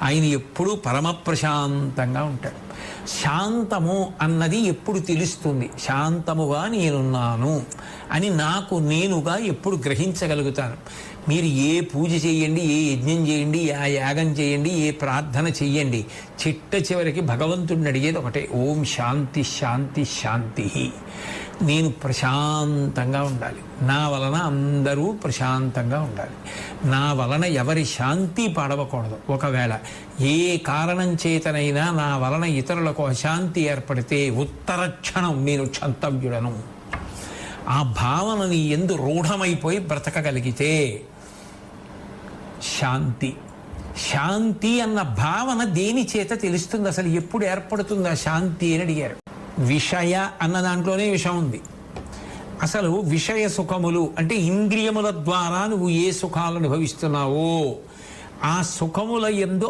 ఆయన ఎప్పుడూ పరమ ప్రశాంతంగా ఉంటాడు. శాంతము అన్నది ఎప్పుడు తెలుస్తుంది, శాంతముగా నేనున్నాను అని నాకు నేనుగా ఎప్పుడు గ్రహించగలుగుతాను. మీరు ఏ పూజ చేయండి, ఏ యజ్ఞం చేయండి, ఆ యాగం చేయండి, ఏ ప్రార్థన చెయ్యండి, చిట్ట చివరికి భగవంతుడిని అడిగేది ఒకటే, ఓం శాంతి శాంతి శాంతి. నేను ప్రశాంతంగా ఉండాలి, నా వలన అందరూ ప్రశాంతంగా ఉండాలి, నా వలన ఎవరి శాంతి పాడవకూడదు. ఒకవేళ ఏ కారణం చేతనైనా నా వలన ఇతరులకు అశాంతి ఏర్పడితే ఉత్తరక్షణం నేను క్షంతవ్యుడను. ఆ భావనని ఎందు రూఢమైపోయి బ్రతకగలిగితే శాంతి. శాంతి అన్న భావన దేని చేత తెలుస్తుంది, అసలు ఎప్పుడు ఏర్పడుతుంది ఆ శాంతి అని అడిగారు. విషయ అన్న దాంట్లోనే విషయం ఉంది. అసలు విషయ సుఖములు అంటే ఇంద్రియముల ద్వారా నువ్వు ఏ సుఖాలు అనుభవిస్తున్నావో ఆ సుఖముల యందు